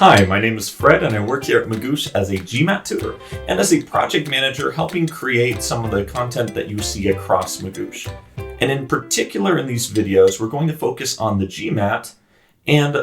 Hi, my name is Fred and I work here at Magoosh as a GMAT tutor and as a project manager helping create some of the content that you see across Magoosh. And in particular in these videos, we're going to focus on the GMAT and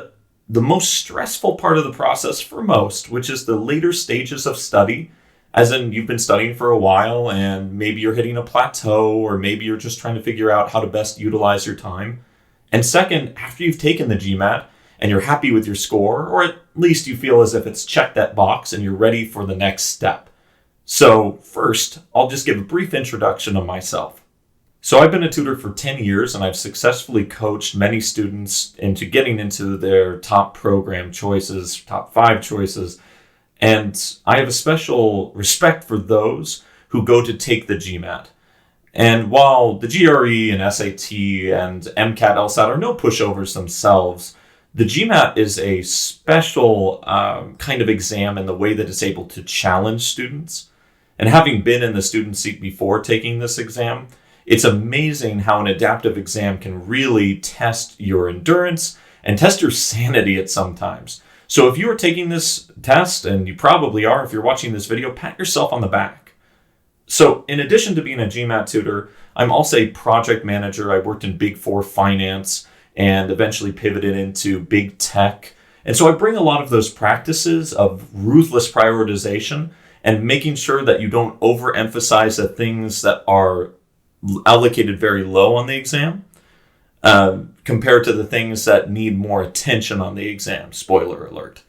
the most stressful part of the process for most, which is the later stages of study, as in you've been studying for a while and maybe you're hitting a plateau or maybe you're just trying to figure out how to best utilize your time. And second, after you've taken the GMAT, and you're happy with your score, or at least you feel as if it's checked that box and you're ready for the next step. So first, I'll just give a brief introduction of myself. So I've been a tutor for 10 years and I've successfully coached many students into getting into their top program choices, top 5 choices. And I have a special respect for those who go to take the GMAT. And while the GRE and SAT and MCAT, LSAT are no pushovers themselves, the GMAT is a special kind of exam in the way that it's able to challenge students. And having been in the student seat before taking this exam, it's amazing how an adaptive exam can really test your endurance and test your sanity at some times. So if you are taking this test, and you probably are if you're watching this video, pat yourself on the back. So in addition to being a GMAT tutor, I'm also a project manager. I worked in Big Four finance and eventually pivoted into big tech. And so I bring a lot of those practices of ruthless prioritization and making sure that you don't overemphasize the things that are allocated very low on the exam compared to the things that need more attention on the exam. Spoiler alert.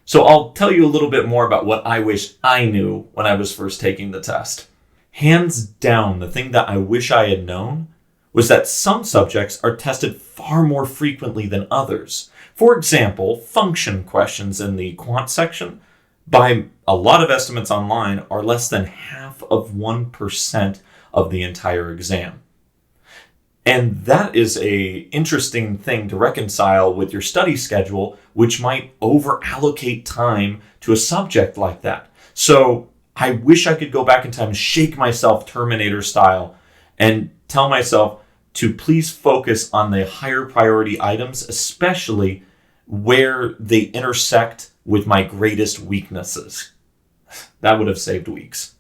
So I'll tell you a little bit more about what I wish I knew when I was first taking the test. Hands down, the thing that I wish I had known was that some subjects are tested far more frequently than others. For example, function questions in the quant section, by a lot of estimates online, are less than 0.5% of the entire exam. And that is an interesting thing to reconcile with your study schedule, which might over-allocate time to a subject like that. So I wish I could go back in time and shake myself Terminator style and tell myself to please focus on the higher priority items, especially where they intersect with my greatest weaknesses. That would have saved weeks.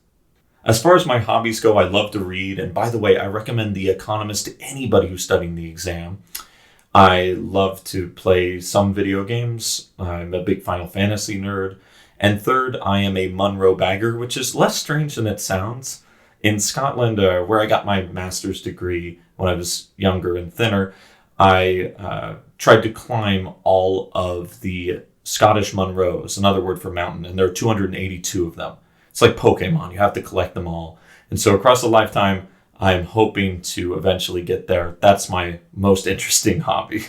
As far as my hobbies go, I love to read. And by the way, I recommend The Economist to anybody who's studying the exam. I love to play some video games. I'm a big Final Fantasy nerd. And third, I am a Munro bagger, which is less strange than it sounds. In Scotland, where I got my master's degree when I was younger and thinner, I tried to climb all of the Scottish Munros, another word for mountain, and there are 282 of them. It's like Pokemon, you have to collect them all. And so across a lifetime, I'm hoping to eventually get there. That's my most interesting hobby.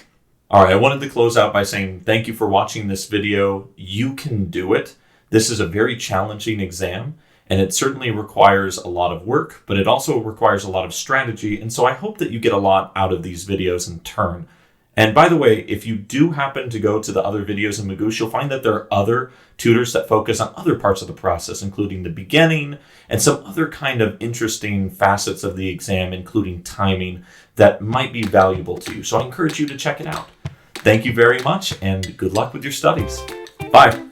All right, I wanted to close out by saying thank you for watching this video. You can do it. This is a very challenging exam. And it certainly requires a lot of work, but it also requires a lot of strategy. And so I hope that you get a lot out of these videos in turn. And by the way, if you do happen to go to the other videos in Magoosh, you'll find that there are other tutors that focus on other parts of the process, including the beginning and some other kind of interesting facets of the exam, including timing, that might be valuable to you. So I encourage you to check it out. Thank you very much, and good luck with your studies. Bye.